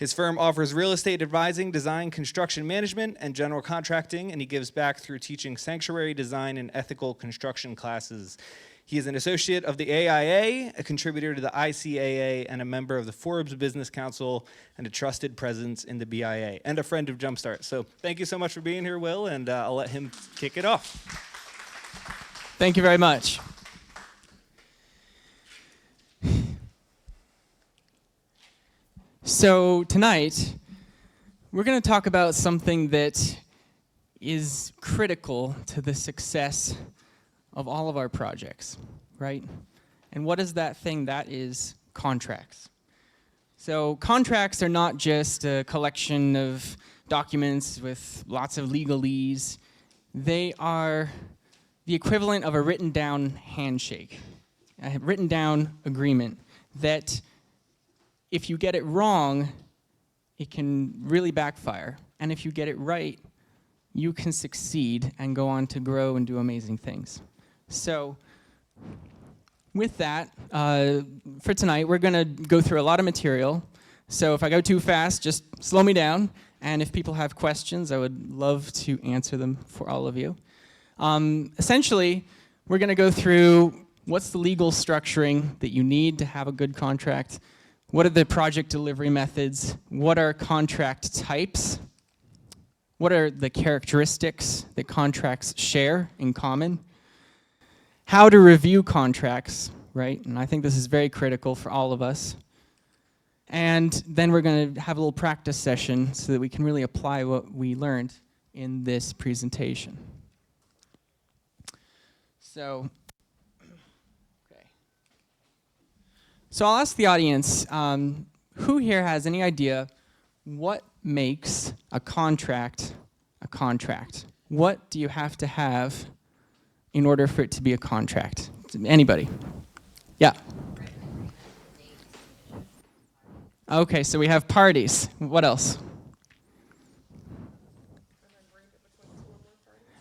His firm offers real estate advising, design, construction management, and general contracting, and he gives back through teaching sanctuary design and ethical construction classes. He is an associate of the AIA, a contributor to the ICAA, and a member of the Forbes Business Council, and a trusted presence in the BIA, and a friend of Jumpstart. So thank you so much for being here, Will, and I'll let him kick it off. Thank you very much. So tonight, we're going to talk about something that is critical to the success of all of our projects, right? And what is that thing? That is contracts. So contracts are not just a collection of documents with lots of legalese. They are the equivalent of a written down handshake, a written down agreement that if you get it wrong, it can really backfire. And if you get it right, you can succeed and go on to grow and do amazing things. So with that, for tonight, we're going to go through a lot of material. So if I go too fast, just slow me down. And if people have questions, I would love to answer them for all of you. Essentially, we're going to go through what's the legal structuring that you need to have a good contract. What are the project delivery methods? What are contract types? What are the characteristics that contracts share in common? How to review contracts, right? And I think this is very critical for all of us. And then we're going to have a little practice session so that we can really apply what we learned in this presentation. So I'll ask the audience, who here has any idea what makes a contract a contract? What do you have to have in order for it to be a contract? Anybody? Yeah. Okay, so we have parties. What else?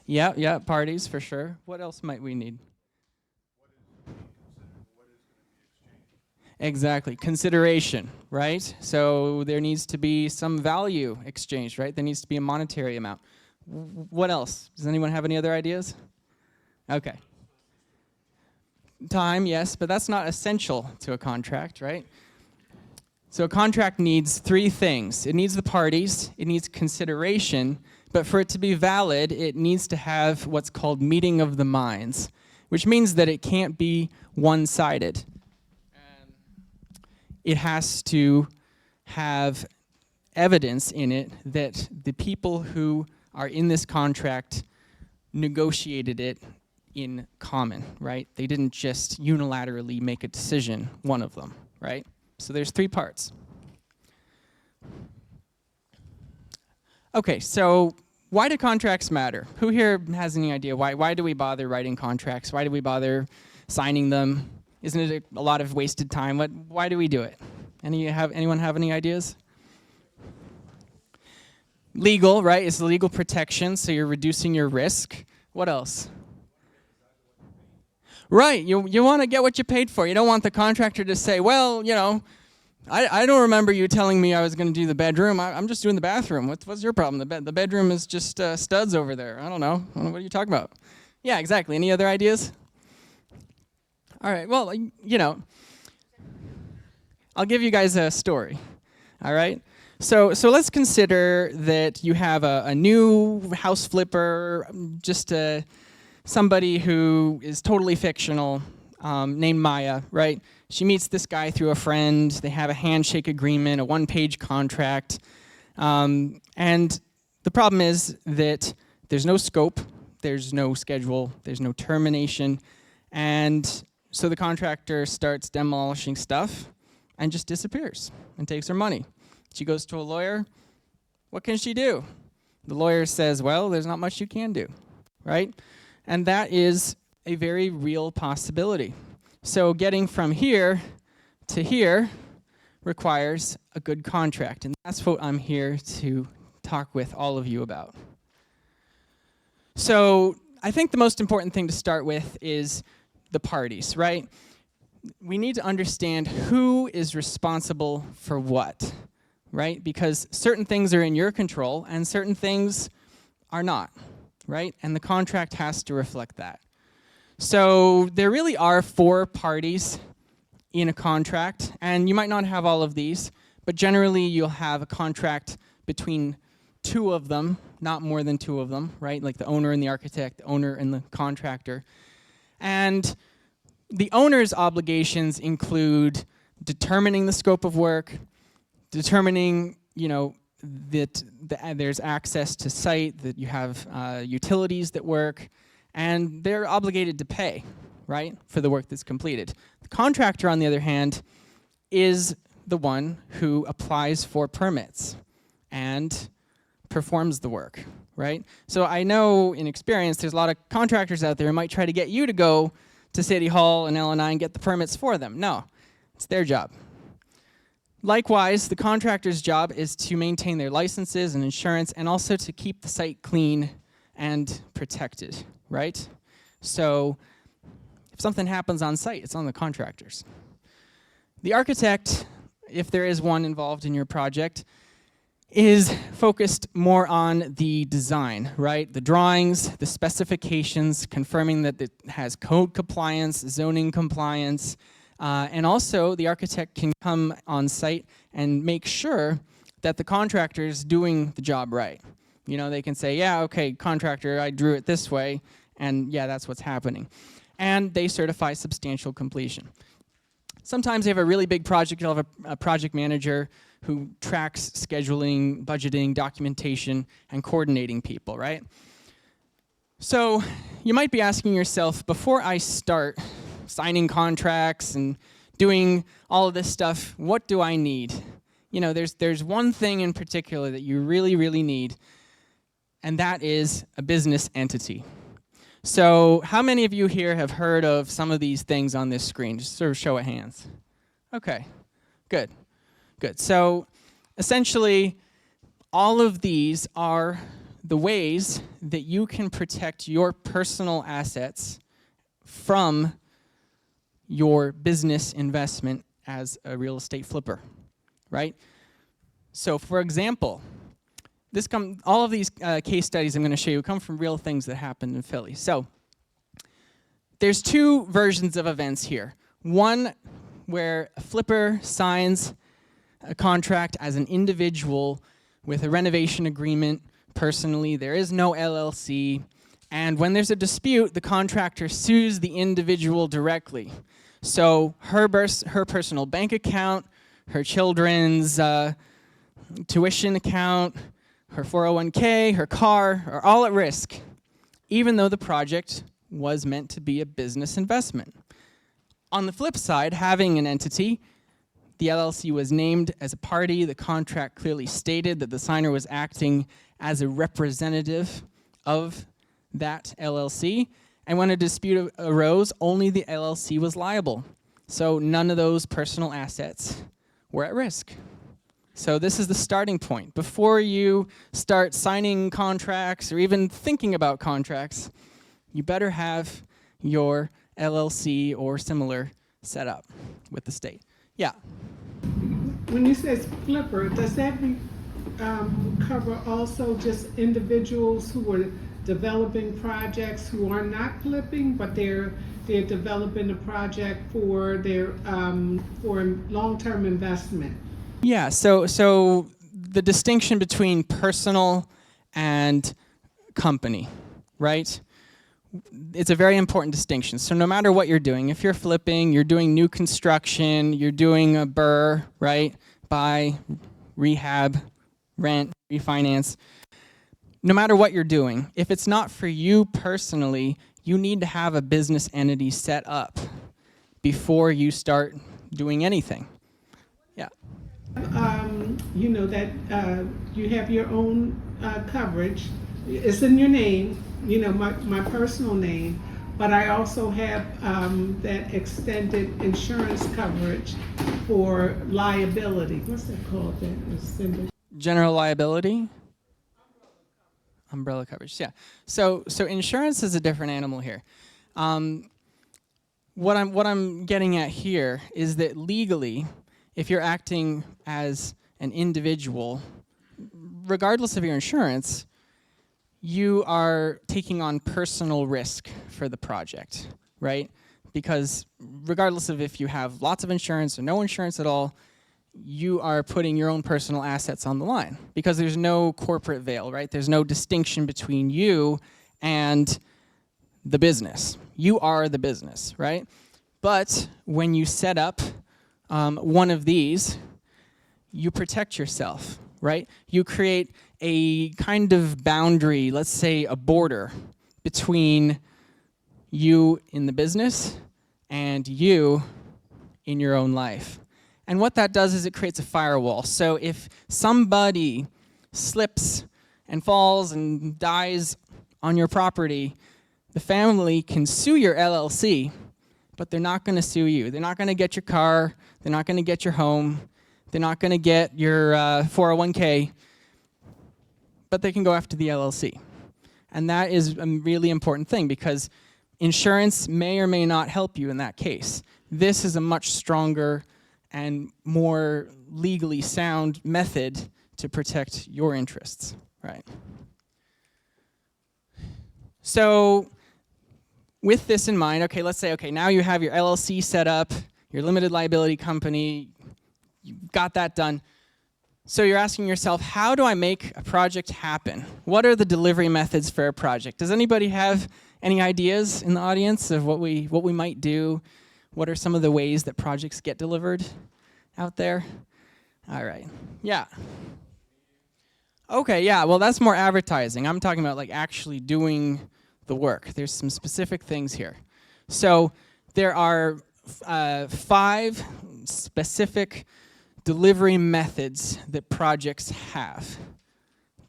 Yeah, parties for sure. What else might we need? Exactly, consideration, right? So there needs to be some value exchanged, right? There needs to be a monetary amount. What else? Does anyone have any other ideas? Okay. Time, yes, but that's not essential to a contract, right? So a contract needs three things. It needs the parties, it needs consideration, but for it to be valid, it needs to have what's called meeting of the minds, which means that it can't be one-sided. It has to have evidence in it that the people who are in this contract negotiated it in common, right? They didn't just unilaterally make a decision, one of them, right? So there's three parts. Okay, so why do contracts matter? Who here has any idea? Why do we bother writing contracts? Why do we bother signing them? Isn't it a lot of wasted time? Why do we do it? Anyone have any ideas? Legal, right? It's legal protection, so you're reducing your risk. What else? Right, you want to get what you paid for. You don't want the contractor to say, well, you know, I don't remember you telling me I was going to do the bedroom. I'm just doing the bathroom. What's your problem? The bedroom is just studs over there. I don't know. What are you talking about? Yeah, exactly. Any other ideas? All right, well, you know, I'll give you guys a story, all right? So let's consider that you have a new house flipper, just somebody who is totally fictional, named Maya, right? She meets this guy through a friend. They have a handshake agreement, a one-page contract. And the problem is that there's no scope, there's no schedule, there's no termination, and so the contractor starts demolishing stuff and just disappears and takes her money. She goes to a lawyer. What can she do? The lawyer says, well, there's not much you can do, right? And that is a very real possibility. So getting from here to here requires a good contract, and that's what I'm here to talk with all of you about. So I think the most important thing to start with is the parties, right? We need to understand who is responsible for what. right? Because certain things are in your control and certain things are not, right? And the contract has to reflect that. So there really are 4 parties in a contract, and you might not have all of these, but generally you'll have a contract between 2 of them, not more than 2 of them, right? Like the owner and the architect, the owner and the contractor. And the owner's obligations include determining the scope of work, determining, that there's access to site, that you have utilities that work, and they're obligated to pay, right, for the work that's completed. The contractor, on the other hand, is the one who applies for permits and performs the work, right? So I know in experience there's a lot of contractors out there who might try to get you to go to City Hall and LNI and get the permits for them. No, it's their job. Likewise, the contractor's job is to maintain their licenses and insurance and also to keep the site clean and protected, right? So if something happens on site, it's on the contractors. The architect, if there is one involved in your project, is focused more on the design, right? The drawings, the specifications, confirming that it has code compliance, zoning compliance, and also the architect can come on site and make sure that the contractor is doing the job right. They can say, yeah, okay, contractor, I drew it this way, and yeah, that's what's happening. And they certify substantial completion. Sometimes they have a really big project, you'll have a project manager who tracks scheduling, budgeting, documentation, and coordinating people, right? So you might be asking yourself, before I start signing contracts and doing all of this stuff, what do I need? There's one thing in particular that you really, really need, and that is a business entity. So how many of you here have heard of some of these things on this screen? Just sort of show of hands. Okay, good. So essentially, all of these are the ways that you can protect your personal assets from your business investment as a real estate flipper, right? So for example, all of these case studies I'm going to show you come from real things that happened in Philly. So there's 2 versions of events here. One where a flipper signs a contract as an individual with a renovation agreement personally. There is no LLC. And when there's a dispute, the contractor sues the individual directly. So her personal bank account, her children's tuition account, her 401k, her car are all at risk, even though the project was meant to be a business investment. On the flip side, having an entity, the LLC was named as a party. The contract clearly stated that the signer was acting as a representative of that LLC. And when a dispute arose, only the LLC was liable. So none of those personal assets were at risk. So this is the starting point. Before you start signing contracts or even thinking about contracts, you better have your LLC or similar set up with the state. Yeah. When you say flipper, does that cover also just individuals who are developing projects who are not flipping, but they're developing a project for their for long-term investment? Yeah, so the distinction between personal and company, right? It's a very important distinction. So no matter what you're doing, if you're flipping, you're doing new construction, you're doing a BRRRR, right? Buy, rehab, rent, refinance. No matter what you're doing, if it's not for you personally, you need to have a business entity set up before you start doing anything. Yeah. That you have your own coverage. It's in your name, my personal name, but I also have that extended insurance coverage for liability. What's that called? That extended? General liability? Umbrella coverage, yeah. So insurance is a different animal here. What I'm getting at here is that legally, if you're acting as an individual, regardless of your insurance, you are taking on personal risk for the project, right? Because regardless of if you have lots of insurance or no insurance at all, you are putting your own personal assets on the line because there's no corporate veil, right? There's no distinction between you and the business. You are the business, right? But when you set up one of these, you protect yourself, right? You create a kind of boundary, let's say a border, between you in the business and you in your own life. And what that does is it creates a firewall. So if somebody slips and falls and dies on your property, the family can sue your LLC, but they're not going to sue you. They're not going to get your car. They're not going to get your home. They're not going to get your 401k, but they can go after the LLC. And that is a really important thing because insurance may or may not help you in that case. This is a much stronger and more legally sound method to protect your interests, right? So with this in mind, okay, let's say, okay, now you have your LLC set up, your limited liability company, you've got that done. So you're asking yourself, how do I make a project happen? What are the delivery methods for a project? Does anybody have any ideas in the audience of what we might do? What are some of the ways that projects get delivered out there? All right, yeah. Okay, yeah, well that's more advertising. I'm talking about like actually doing the work. There's some specific things here. So there are 5 specific delivery methods that projects have.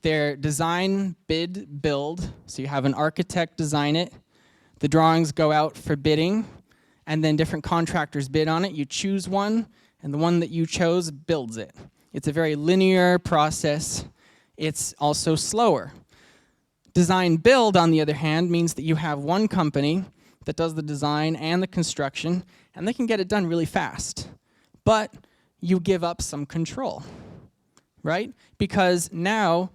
They're design, bid, build. So you have an architect design it. The drawings go out for bidding, and then different contractors bid on it. You choose one, and the one that you chose builds it. It's a very linear process. It's also slower. Design build, on the other hand, means that you have one company that does the design and the construction, and they can get it done really fast. But you give up some control, right? Because now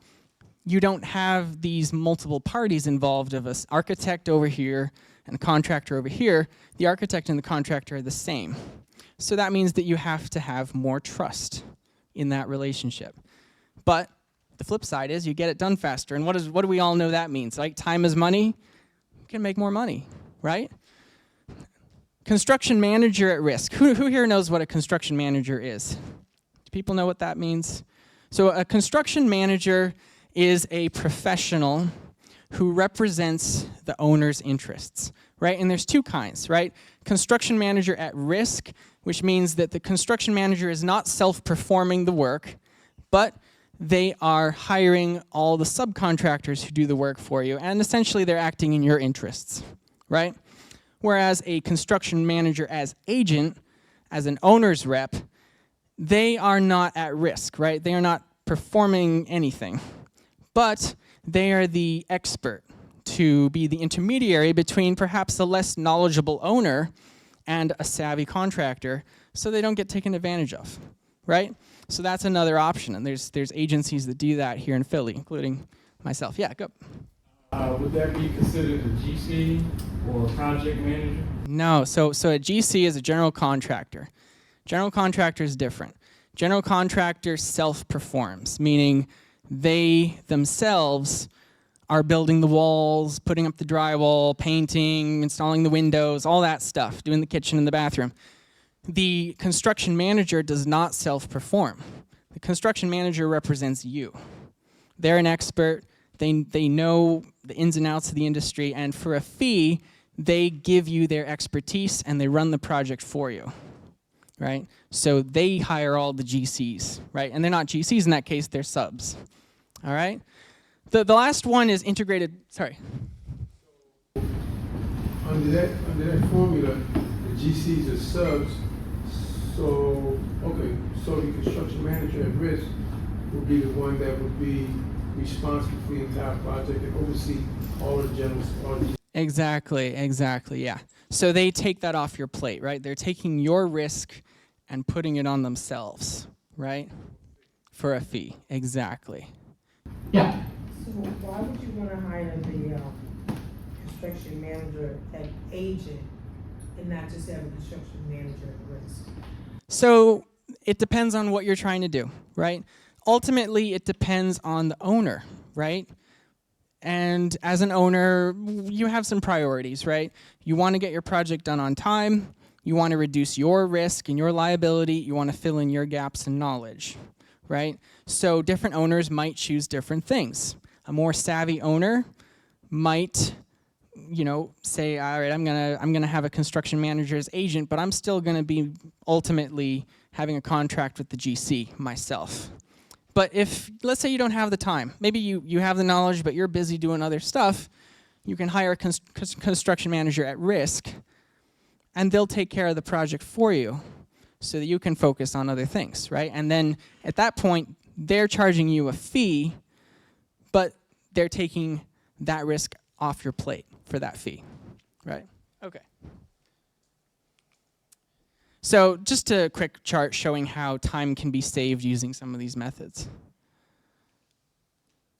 you don't have these multiple parties involved of an architect over here and a contractor over here. The architect and the contractor are the same. So that means that you have to have more trust in that relationship. But the flip side is you get it done faster. And what do we all know that means? Like time is money, you can make more money, right? Construction manager at risk. Who here knows what a construction manager is? Do people know what that means? So a construction manager is a professional who represents the owner's interests, right? And there's 2 kinds, right? Construction manager at risk, which means that the construction manager is not self-performing the work, but they are hiring all the subcontractors who do the work for you, and essentially they're acting in your interests, right? Whereas a construction manager as agent, as an owner's rep, they are not at risk, right? They are not performing anything, but they are the expert to be the intermediary between perhaps a less knowledgeable owner and a savvy contractor, so they don't get taken advantage of, right? So that's another option, and there's agencies that do that here in Philly, including myself. Yeah, go. Would that be considered a GC or a project manager? No, so a GC is a general contractor. General contractor is different. General contractor self-performs, meaning they themselves are building the walls, putting up the drywall, painting, installing the windows, all that stuff, doing the kitchen and the bathroom. The construction manager does not self-perform. The construction manager represents you. They're an expert. They know the ins and outs of the industry, and for a fee, they give you their expertise and they run the project for you, right? So they hire all the GCs, right? And they're not GCs in that case, they're subs, all right? The last one is integrated, sorry. Under that formula, the GCs are subs, so the construction manager at risk would be the one that would be responsible for the entire project and oversee all the general parties. Exactly, yeah. So they take that off your plate, right? They're taking your risk and putting it on themselves, right? for a fee. Exactly. Yeah. So why would you want to hire the construction manager as agent and not just have a construction manager at risk? So it depends on what you're trying to do, right? Ultimately, it depends on the owner, right? And as an owner, you have some priorities, right? You want to get your project done on time. You want to reduce your risk and your liability. You want to fill in your gaps in knowledge, right? So different owners might choose different things. A more savvy owner might, say, all right, I'm gonna have a construction manager as agent, but I'm still gonna be ultimately having a contract with the GC myself. But if, let's say you don't have the time, maybe you have the knowledge, but you're busy doing other stuff, you can hire a construction manager at risk, and they'll take care of the project for you so that you can focus on other things, right? And then at that point, they're charging you a fee, but they're taking that risk off your plate for that fee, right? Okay. So just a quick chart showing how time can be saved using some of these methods.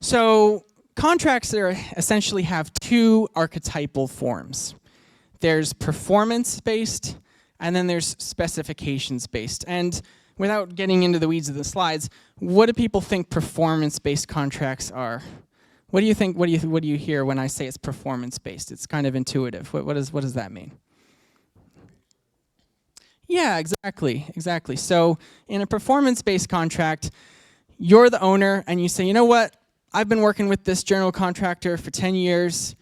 So contracts essentially have two archetypal forms. There's performance-based, and then there's specifications-based. And without getting into the weeds of the slides, what do people think performance-based contracts are? What do you think? What do you hear when I say it's performance-based? It's kind of intuitive. What does that mean? Yeah, exactly. So in a performance-based contract, you're the owner, and you say, you know what? I've been working with this general contractor for 10 years.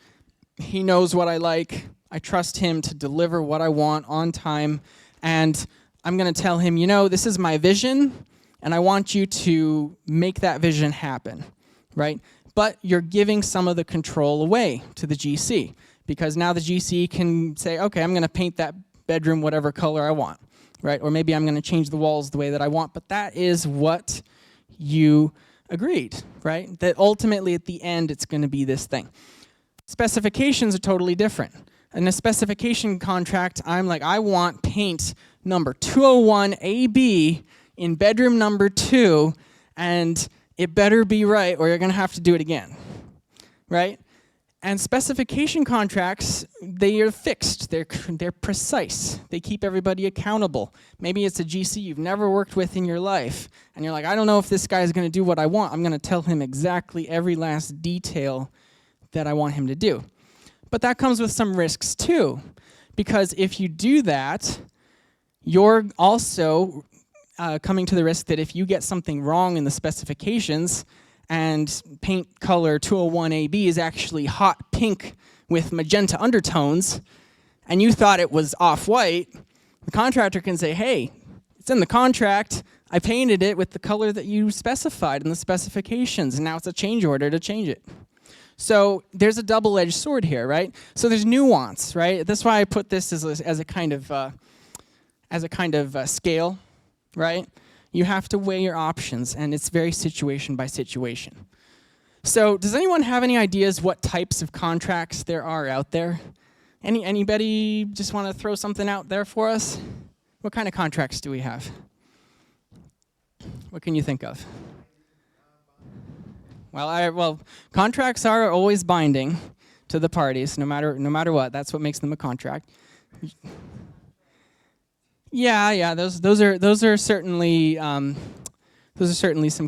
He knows what I like. I trust him to deliver what I want on time, and I'm going to tell him, this is my vision, and I want you to make that vision happen, right? But you're giving some of the control away to the GC, because now the GC can say, okay, I'm going to paint that bedroom whatever color I want, right? Or maybe I'm going to change the walls the way that I want, but that is what you agreed, right? That ultimately at the end it's going to be this thing. Specifications are totally different. In a specification contract, I'm like, I want paint number 201 AB in bedroom number 2, and it better be right or you're going to have to do it again, right? And specification contracts, they are fixed, they're precise, they keep everybody accountable. Maybe it's a GC you've never worked with in your life, and you're like, I don't know if this guy's going to do what I want. I'm going to tell him exactly every last detail that I want him to do. But that comes with some risks too, because if you do that, you're also coming to the risk that if you get something wrong in the specifications and paint color 201 AB is actually hot pink with magenta undertones, and you thought it was off-white, the contractor can say, hey, it's in the contract, I painted it with the color that you specified in the specifications, and now it's a change order to change it. So there's a double-edged sword here, right? So there's nuance, right? That's why I put this as a kind of scale, right? You have to weigh your options, and it's very situation by situation. So does anyone have any ideas what types of contracts there are out there? Anybody just want to throw something out there for us? What kind of contracts do we have? What can you think of? Well, contracts are always binding to the parties, no matter what. That's what makes them a contract. Yeah. Those are certainly some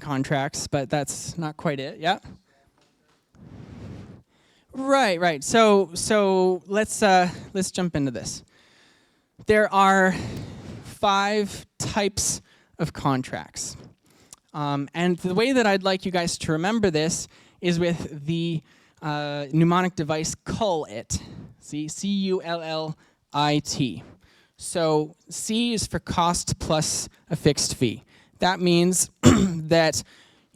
contracts, but that's not quite it. Yeah. Right. So let's jump into this. There are 5 types of contracts. And the way that I'd like you guys to remember this is with the mnemonic device CULLIT. See, C-U-L-L-I-T. So C is for cost plus a fixed fee. That means that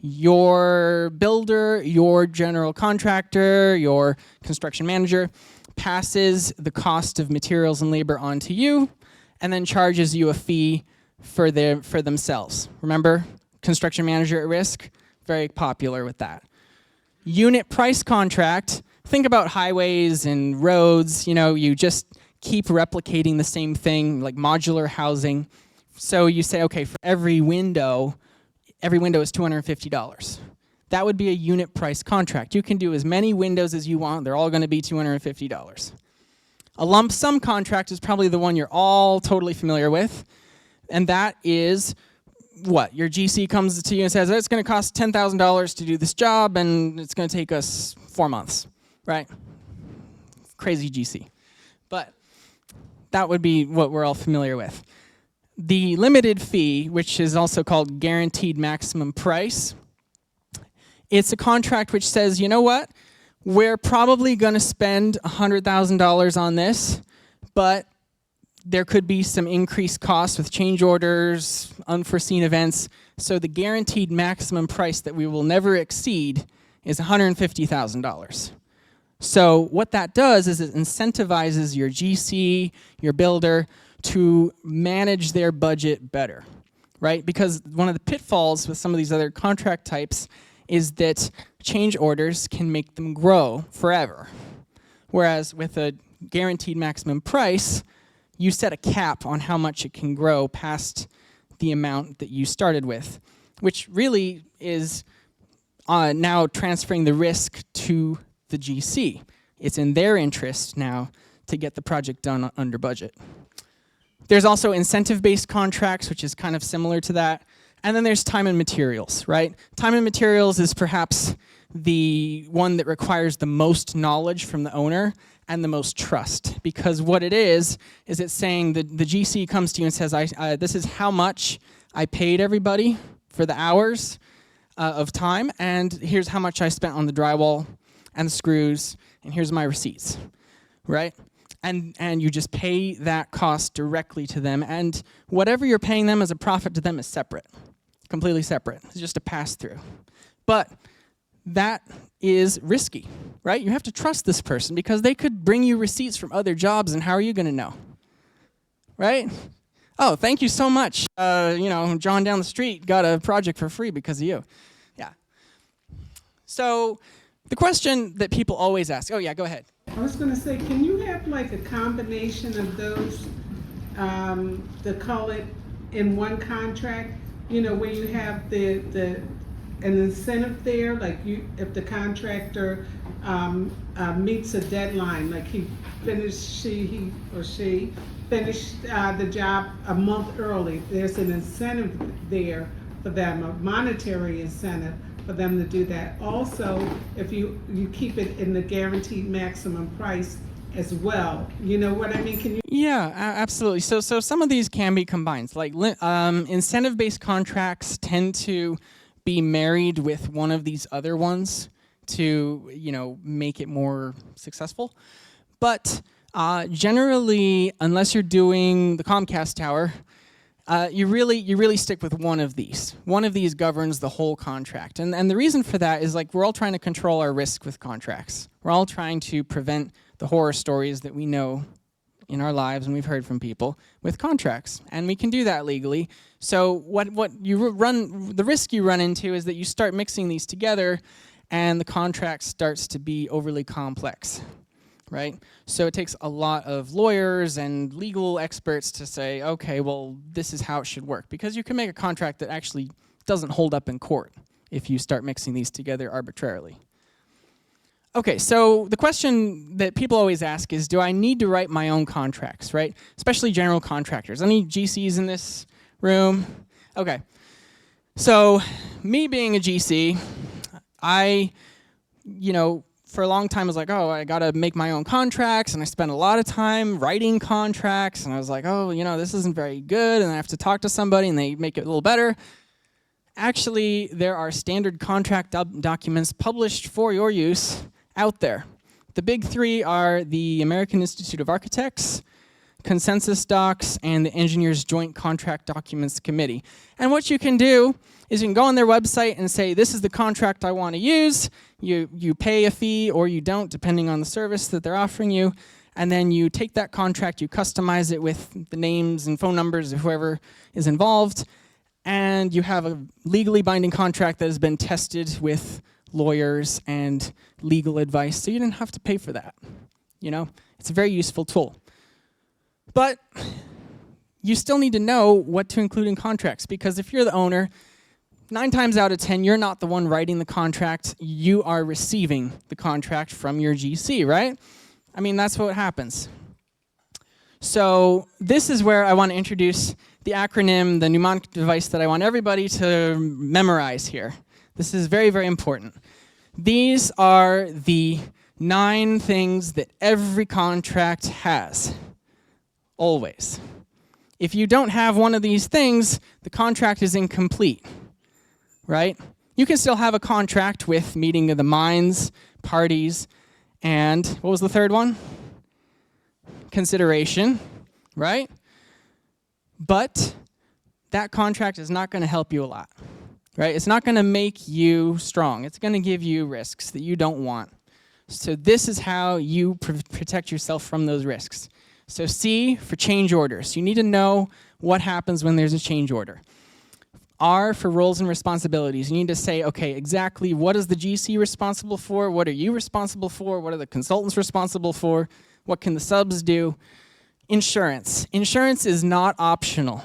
your builder, your general contractor, your construction manager passes the cost of materials and labor on to you and then charges you a fee for themselves. Remember? Construction manager at risk, very popular with that. Unit price contract, think about highways and roads, you just keep replicating the same thing, like modular housing. So you say, okay, for every window every window is $250. That would be a unit price contract. You can do as many windows as you want. They're all going to be $250. A lump sum contract is probably the one you're all totally familiar with, and that is what? Your GC comes to you and says, it's going to cost $10,000 to do this job, and it's going to take us 4 months, right? Crazy GC. But that would be what we're all familiar with. The limited fee, which is also called guaranteed maximum price, it's a contract which says, you know what? We're probably going to spend $100,000 on this, but there could be some increased costs with change orders, unforeseen events. So the guaranteed maximum price that we will never exceed is $150,000. So what that does is it incentivizes your GC, your builder, to manage their budget better, right? Because one of the pitfalls with some of these other contract types is that change orders can make them grow forever. Whereas with a guaranteed maximum price, you set a cap on how much it can grow past the amount that you started with, which really is now transferring the risk to the GC. It's in their interest now to get the project done under budget. There's also incentive-based contracts, which is kind of similar to that. And then there's time and materials, right? Time and materials is perhaps the one that requires the most knowledge from the owner and the most trust. Because what it is it's saying that the GC comes to you and says, this is how much I paid everybody for the hours of time, and here's how much I spent on the drywall and the screws, and here's my receipts, right? And you just pay that cost directly to them, and whatever you're paying them as a profit to them is separate, completely separate. It's just a pass-through. But that is risky, right? You have to trust this person because they could bring you receipts from other jobs, and how are you going to know, right? Oh, thank you so much. John down the street got a project for free because of you. Yeah. So the question that people always ask, oh yeah, go ahead. I was going to say, can you have like a combination of those, the color in one contract? Where you have an incentive there, like if the contractor meets a deadline, like he or she finished the job a month early, there's an incentive there for them, a monetary incentive for them to do that. Also, if you keep it in the guaranteed maximum price as well. You know what I mean? Can you? Yeah, absolutely. So some of these can be combined. Like incentive-based contracts tend to be married with one of these other ones to make it more successful. But generally, unless you're doing the Comcast tower, you really stick with one of these. One of these governs the whole contract. And the reason for that is we're all trying to control our risk with contracts. We're all trying to prevent the horror stories that we know in our lives and we've heard from people with contracts. And we can do that legally. So the risk you run into is that you start mixing these together and the contract starts to be overly complex. Right? So it takes a lot of lawyers and legal experts to say, okay, well, this is how it should work. Because you can make a contract that actually doesn't hold up in court if you start mixing these together arbitrarily. Okay, so the question that people always ask is, do I need to write my own contracts, right? Especially general contractors. Any GCs in this room? Okay. So me being a GC, for a long time, I was like, oh, I got to make my own contracts, and I spent a lot of time writing contracts, and I was like, oh, this isn't very good, and I have to talk to somebody, and they make it a little better. Actually, there are standard contract documents published for your use out there. The big three are the American Institute of Architects, Consensus Docs, and the Engineers Joint Contract Documents Committee. And what you can do is you can go on their website and say, this is the contract I want to use. You pay a fee or you don't, depending on the service that they're offering you. And then you take that contract, you customize it with the names and phone numbers of whoever is involved, and you have a legally binding contract that has been tested with lawyers and legal advice, so you didn't have to pay for that. It's a very useful tool. But you still need to know what to include in contracts, because if you're the owner, 9 times out of 10, you're not the one writing the contract. You are receiving the contract from your GC, right? I mean, that's what happens. So this is where I want to introduce the acronym, the mnemonic device that I want everybody to memorize here. This is very, very important. These are the 9 things that every contract has, always. If you don't have one of these things, the contract is incomplete, right? You can still have a contract with meeting of the minds, parties, and what was the third one? Consideration, right? But that contract is not going to help you a lot, right? It's not going to make you strong. It's going to give you risks that you don't want. So this is how you protect yourself from those risks. So C for change orders. You need to know what happens when there's a change order. R for roles and responsibilities. You need to say, okay, exactly what is the GC responsible for? What are you responsible for? What are the consultants responsible for? What can the subs do? Insurance. Insurance is not optional,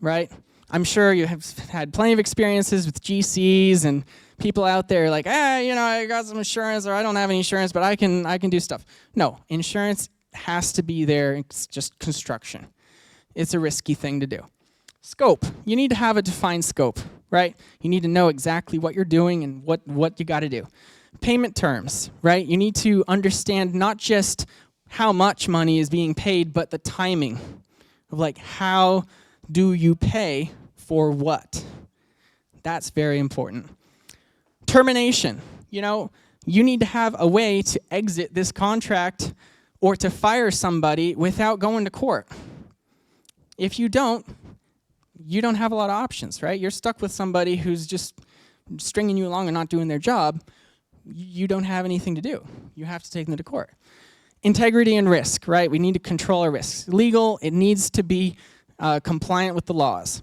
right? I'm sure you have had plenty of experiences with GCs and people out there like, I got some insurance, or I don't have any insurance, but I can do stuff. No, insurance has to be there. It's just construction. It's a risky thing to do. Scope. You need to have a defined scope, right? You need to know exactly what you're doing and what you got to do. Payment terms, right? You need to understand not just how much money is being paid, but the timing of like, how do you pay for what? That's very important. Termination. You need to have a way to exit this contract or to fire somebody without going to court. If you don't have a lot of options, right? You're stuck with somebody who's just stringing you along and not doing their job. You don't have anything to do. You have to take them to court. Integrity and risk, right? We need to control our risks. Legal, it needs to be compliant with the laws.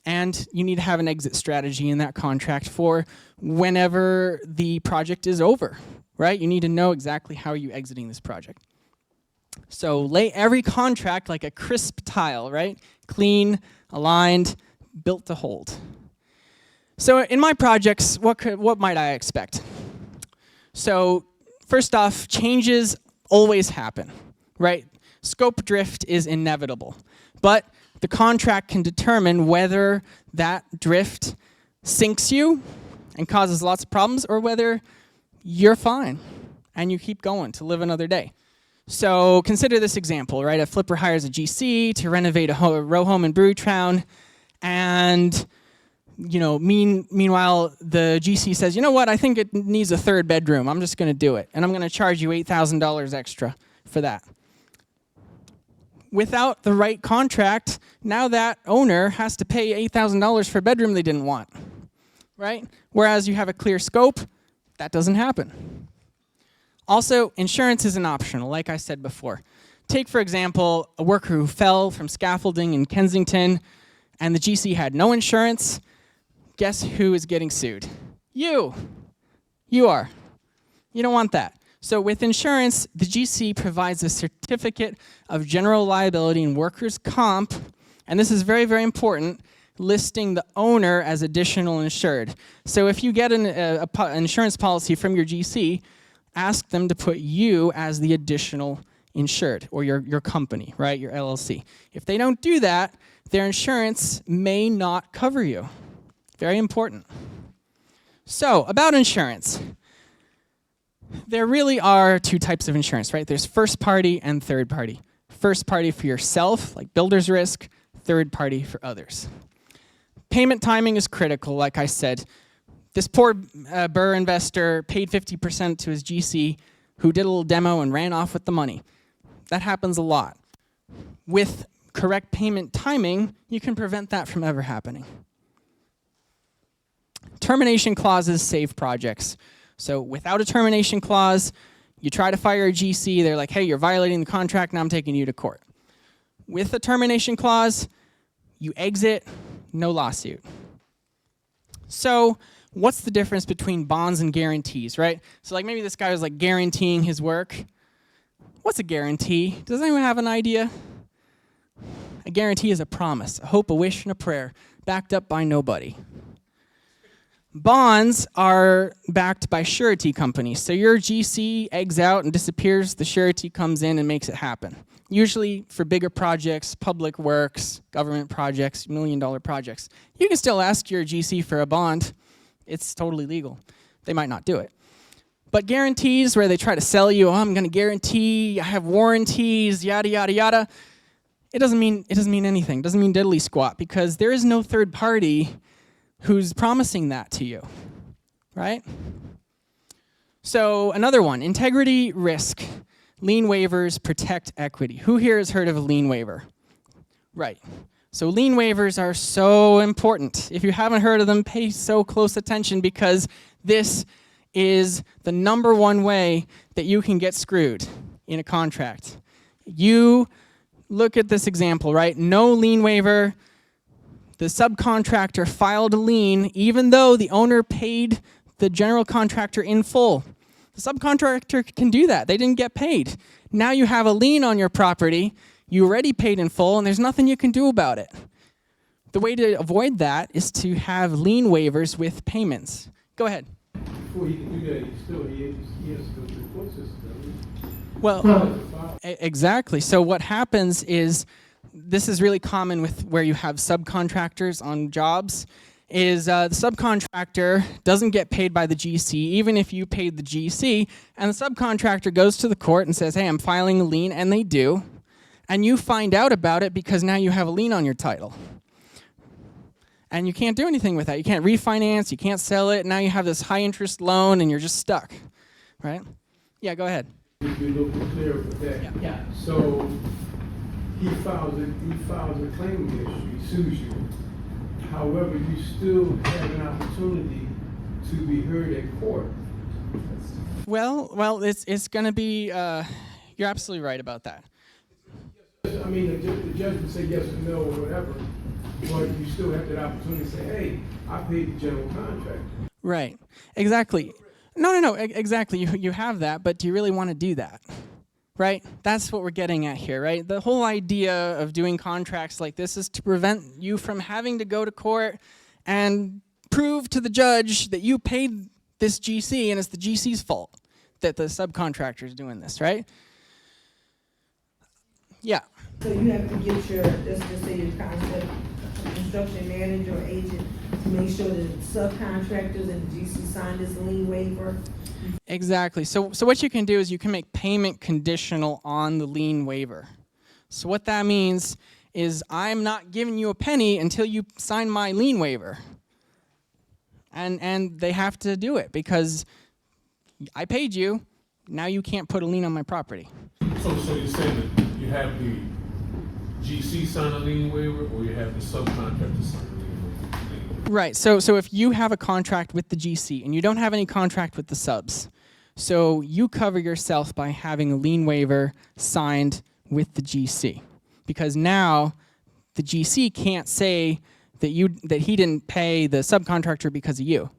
And you need to have an exit strategy in that contract for whenever the project is over, right? You need to know exactly how you're exiting this project. So lay every contract like a crisp tile, right? Clean, aligned, built to hold. So in my projects, what might I expect? So first off, changes always happen, right? Scope drift is inevitable, but the contract can determine whether that drift sinks you and causes lots of problems, or whether you're fine and you keep going to live another day. So consider this example, right? A flipper hires a GC to renovate a row home in Brewtown, and meanwhile, the GC says, you know what, I think it needs a 3rd bedroom. I'm just going to do it, and I'm going to charge you $8,000 extra for that. Without the right contract, now that owner has to pay $8,000 for a bedroom they didn't want, right? Whereas you have a clear scope, that doesn't happen. Also, insurance isn't optional, like I said before. Take, for example, a worker who fell from scaffolding in Kensington, and the GC had no insurance. Guess who is getting sued? You. You are. You don't want that. So with insurance, the GC provides a certificate of general liability and workers' comp, and this is very, very important, listing the owner as additional insured. So if you get an insurance policy from your GC, ask them to put you as the additional insured, or your company, right, your LLC. If they don't do that, their insurance may not cover you. Very important. So, about insurance. There really are 2 types of insurance, right? There's first party and third party. First party for yourself, like builder's risk. Third party for others. Payment timing is critical, like I said. This poor Burr investor paid 50% to his GC, who did a little demo and ran off with the money. That happens a lot. With correct payment timing, you can prevent that from ever happening. Termination clauses save projects. So without a termination clause, you try to fire a GC, they're like, hey, you're violating the contract, now I'm taking you to court. With a termination clause, you exit, no lawsuit. So what's the difference between bonds and guarantees, right? So like maybe this guy was like guaranteeing his work. What's a guarantee? Does anyone have an idea? A guarantee is a promise, a hope, a wish, and a prayer, backed up by nobody. Bonds are backed by surety companies. So your GC eggs out and disappears, the surety comes in and makes it happen. Usually for bigger projects, public works, government projects, million-dollar projects. You can still ask your GC for a bond. It's totally legal. They might not do it. But guarantees where they try to sell you, oh, I'm going to guarantee, I have warranties, yada, yada, yada. It doesn't mean anything. It doesn't mean diddly squat because there is no third party who's promising that to you, right? So another one, integrity risk. Lien waivers protect equity. Who here has heard of a lien waiver? Right. So lien waivers are so important. If you haven't heard of them, pay so close attention because this is the #1 way that you can get screwed in a contract. You look at this example, right? No lien waiver. The subcontractor filed a lien even though the owner paid the general contractor in full. The subcontractor can do that. They didn't get paid. Now you have a lien on your property. You already paid in full, and there's nothing you can do about it. The way to avoid that is to have lien waivers with payments. Go ahead. Before he can do that, he has to go through the court system. Well, exactly. So what happens is, this is really common with where you have subcontractors on jobs, is the subcontractor doesn't get paid by the GC, even if you paid the GC, and the subcontractor goes to the court and says, hey, I'm filing a lien, and they do, and you find out about it because now you have a lien on your title. And you can't do anything with that. You can't refinance, you can't sell it, now you have this high interest loan and you're just stuck, right? Yeah, go ahead. To be a little bit clearer with that. Yeah. So he files a claim against you, he sues you. However, you still have an opportunity to be heard at court. Well, it's going to be, you're absolutely right about that. I mean, the judge would say yes or no or whatever, but you still have that opportunity to say, hey, I paid the general contractor. Right, exactly. No, exactly. You have that, but do you really want to do that? Right? That's what we're getting at here, right? The whole idea of doing contracts like this is to prevent you from having to go to court and prove to the judge that you paid this GC and it's the GC's fault that the subcontractor is doing this, right? Yeah. So you have to get your, let's just say your construction manager or agent to make sure that subcontractors and the GC sign this lien waiver. Exactly. So what you can do is you can make payment conditional on the lien waiver. So what that means is I'm not giving you a penny until you sign my lien waiver. And they have to do it because I paid you, now you can't put a lien on my property. So you're saying that you have the GC sign a lien waiver, or you have the subcontractor sign a lien waiver? Right, so if you have a contract with the GC and you don't have any contract with the subs, so you cover yourself by having a lien waiver signed with the GC. Because now the GC can't say that he didn't pay the subcontractor because of you.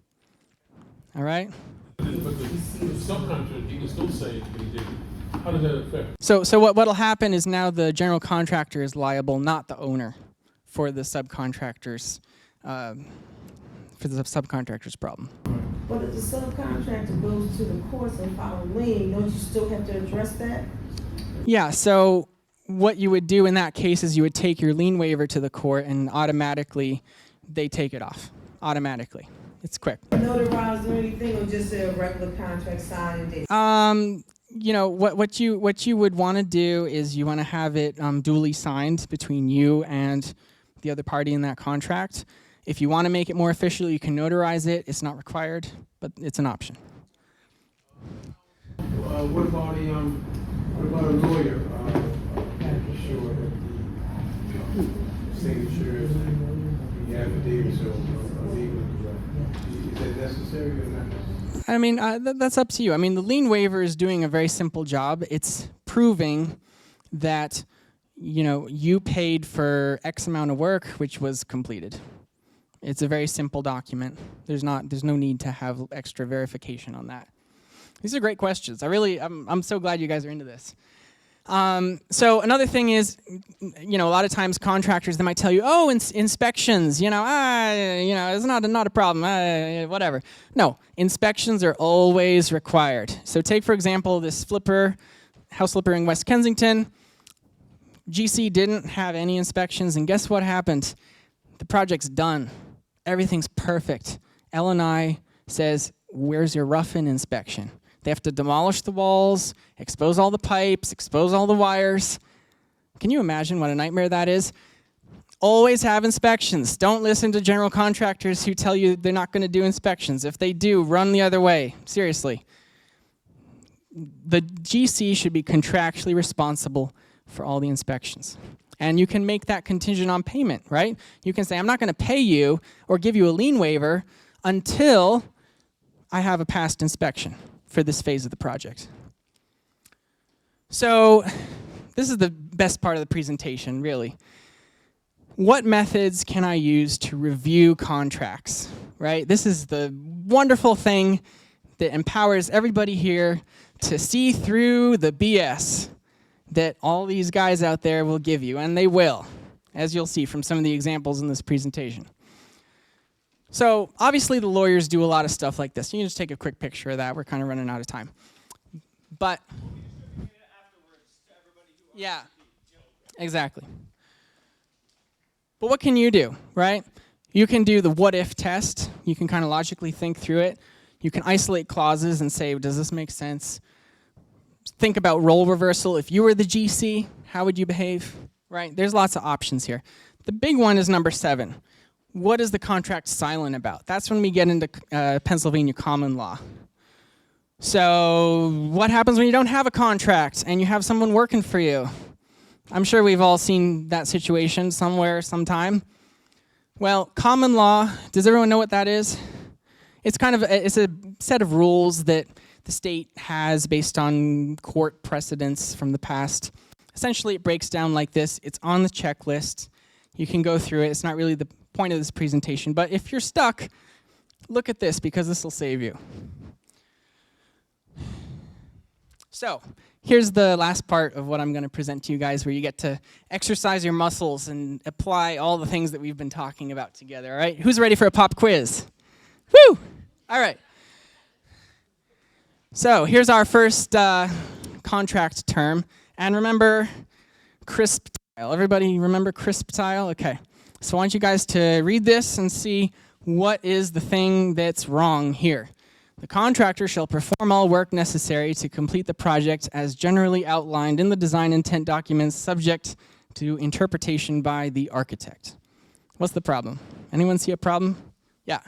All right? But the subcontractor, he can still say that he didn't. How does that affect? So what'll happen is now the general contractor is liable, not the owner, for the subcontractor's problem. But if the subcontractor goes to the courts and file a lien, don't you still have to address that? Yeah, so what you would do in that case is you would take your lien waiver to the court and automatically they take it off. Automatically. It's quick. Notarized or anything, or just a regular contract signed and you know, what you would want to do is you want to have it duly signed between you and the other party in that contract. If you want to make it more official, you can notarize it. It's not required, but it's an option. What about a lawyer? Making sure that the signatures, the affidavits are legal. Is that necessary or not necessary? I mean, that's up to you. I mean, the lien waiver is doing a very simple job. It's proving that, you know, you paid for X amount of work, which was completed. It's a very simple document. There's no need to have extra verification on that. These are great questions. I'm so glad you guys are into this. So another thing is, a lot of times contractors, they might tell you, oh, inspections, it's not a problem, whatever. No, inspections are always required. So take, for example, this house flipper in West Kensington. GC didn't have any inspections, and guess what happened? The project's done. Everything's perfect. L&I says, where's your rough-in inspection? They have to demolish the walls, expose all the pipes, expose all the wires. Can you imagine what a nightmare that is? Always have inspections. Don't listen to general contractors who tell you they're not going to do inspections. If they do, run the other way. Seriously. The GC should be contractually responsible for all the inspections. And you can make that contingent on payment, right? You can say, I'm not going to pay you or give you a lien waiver until I have a past inspection for this phase of the project. So this is the best part of the presentation, really. What methods can I use to review contracts, right? This is the wonderful thing that empowers everybody here to see through the BS that all these guys out there will give you, and they will, as you'll see from some of the examples in this presentation. So obviously the lawyers do a lot of stuff like this. You can just take a quick picture of that. We're kind of running out of time. But yeah, exactly. But what can you do, right? You can do the what-if test. You can kind of logically think through it. You can isolate clauses and say, does this make sense? Think about role reversal. If you were the GC, how would you behave, right? There's lots of options here. The big one is number 7. What is the contract silent about? That's when we get into Pennsylvania common law. So what happens when you don't have a contract and you have someone working for you? I'm sure we've all seen that situation somewhere, sometime. Well, common law, does everyone know what that is? It's it's a set of rules that the state has based on court precedents from the past. Essentially, it breaks down like this. It's on the checklist. You can go through it. It's not really the point of this presentation, but if you're stuck, look at this because this will save you. So here's the last part of what I'm going to present to you guys, where you get to exercise your muscles and apply all the things that we've been talking about together. All right, who's ready for a pop quiz? Woo! All right. So here's our first contract term, and remember crisp tile. Everybody remember crisp tile? Okay. So I want you guys to read this and see what is the thing that's wrong here. The contractor shall perform all work necessary to complete the project as generally outlined in the design intent documents, subject to interpretation by the architect. What's the problem? Anyone see a problem? Yeah.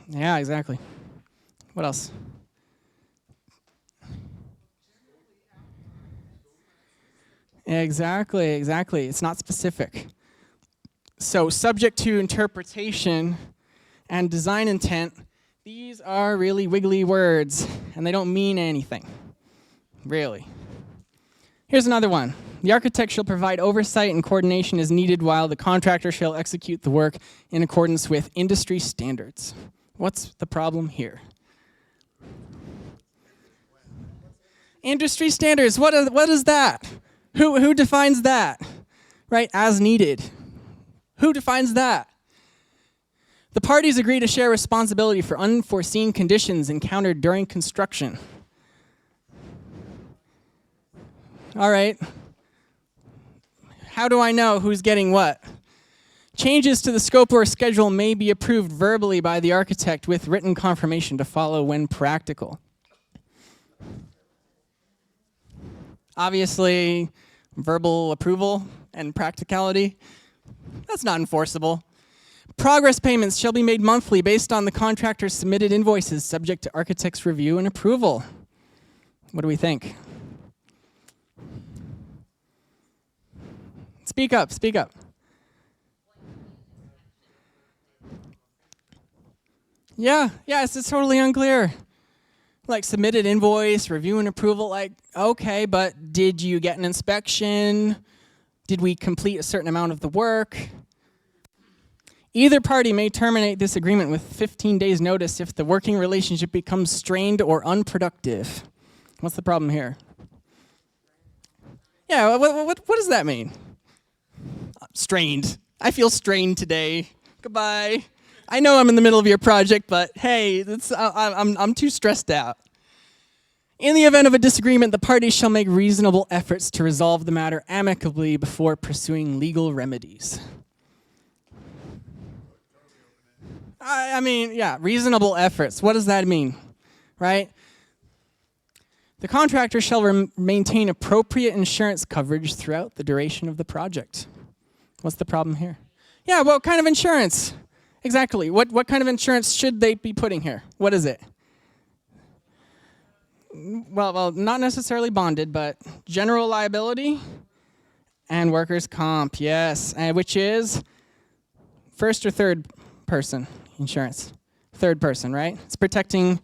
Yeah, exactly. What else? Exactly. It's not specific. So subject to interpretation and design intent, these are really wiggly words, and they don't mean anything, really. Here's another one. The architect shall provide oversight and coordination as needed while the contractor shall execute the work in accordance with industry standards. What's the problem here? Industry standards, what is that? Who defines that? Right, as needed. Who defines that? The parties agree to share responsibility for unforeseen conditions encountered during construction. All right. How do I know who's getting what? Changes to the scope or schedule may be approved verbally by the architect with written confirmation to follow when practical. Obviously, verbal approval and practicality, that's not enforceable. Progress payments shall be made monthly based on the contractor's submitted invoices, subject to architect's review and approval. What do we think? Speak up. Yeah, it's totally unclear. Like submitted invoice, review and approval, like, okay, but did you get an inspection? Did we complete a certain amount of the work? Either party may terminate this agreement with 15 days notice if the working relationship becomes strained or unproductive. What's the problem here? Yeah, what does that mean? Strained. I feel strained today. Goodbye. I know I'm in the middle of your project, but hey, I'm too stressed out. In the event of a disagreement, the parties shall make reasonable efforts to resolve the matter amicably before pursuing legal remedies. I mean, yeah, reasonable efforts. What does that mean, right? The contractor shall maintain appropriate insurance coverage throughout the duration of the project. What's the problem here? Yeah, what kind of insurance? Exactly. What kind of insurance should they be putting here? What is it? Well, not necessarily bonded, but general liability and workers' comp, yes, which is first or third person insurance. Third person, right? It's protecting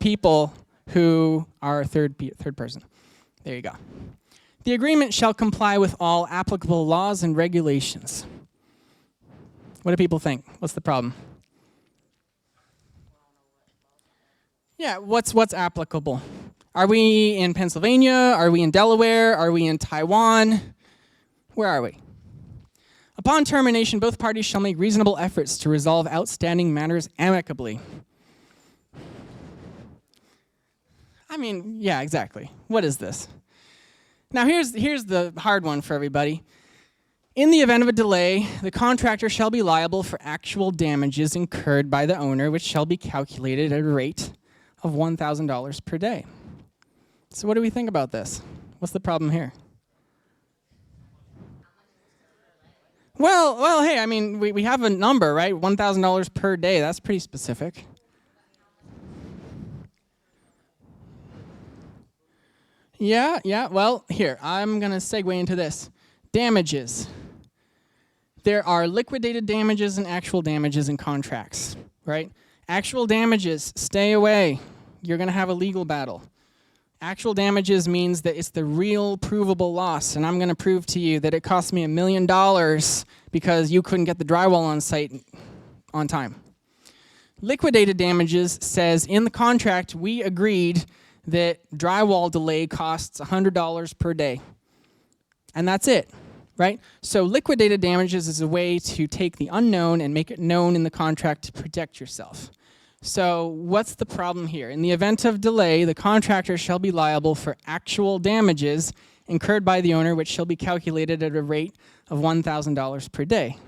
people who are third person. There you go. The agreement shall comply with all applicable laws and regulations. What do people think? What's the problem? Yeah, what's applicable? Are we in Pennsylvania? Are we in Delaware? Are we in Taiwan? Where are we? Upon termination, both parties shall make reasonable efforts to resolve outstanding matters amicably. I mean, yeah, exactly. What is this? Now here's the hard one for everybody. In the event of a delay, the contractor shall be liable for actual damages incurred by the owner, which shall be calculated at a rate of $1,000 per day. So what do we think about this? What's the problem here? Well, hey, I mean, we have a number, right? $1,000 per day. That's pretty specific. Yeah, well, here, I'm going to segue into this. Damages. There are liquidated damages and actual damages in contracts, right? Actual damages, stay away. You're going to have a legal battle. Actual damages means that it's the real provable loss, and I'm going to prove to you that it cost me $1 million because you couldn't get the drywall on site on time. Liquidated damages says in the contract we agreed that drywall delay costs $100 per day, and that's it, right? So liquidated damages is a way to take the unknown and make it known in the contract to protect yourself. So what's the problem here? In the event of delay, the contractor shall be liable for actual damages incurred by the owner, which shall be calculated at a rate of $1,000 per day.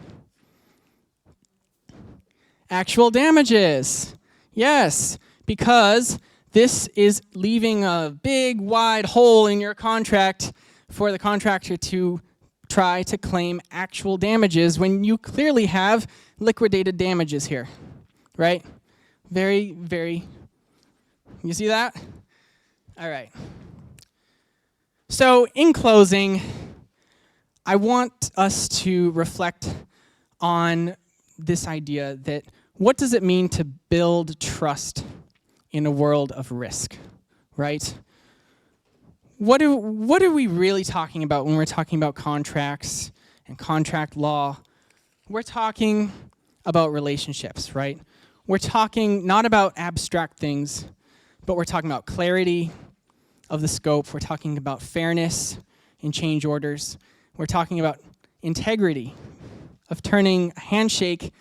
Actual damages. Yes, because this is leaving a big, wide hole in your contract for the contractor to try to claim actual damages when you clearly have liquidated damages here, right? Very, very, you see that? All right. So in closing, I want us to reflect on this idea that what does it mean to build trust in a world of risk, right? What are we really talking about when we're talking about contracts and contract law? We're talking about relationships, right? We're talking not about abstract things, but we're talking about clarity of the scope. We're talking about fairness in change orders. We're talking about integrity of turning a handshake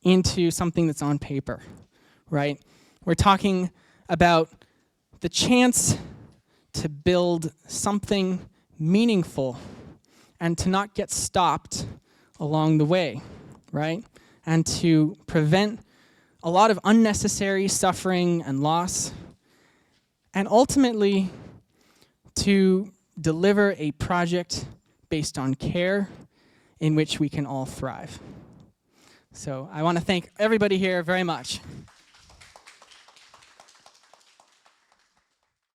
into something that's on paper, right? We're talking about the chance to build something meaningful and to not get stopped along the way, right? And to prevent a lot of unnecessary suffering and loss, and ultimately to deliver a project based on care in which we can all thrive. So I want to thank everybody here very much.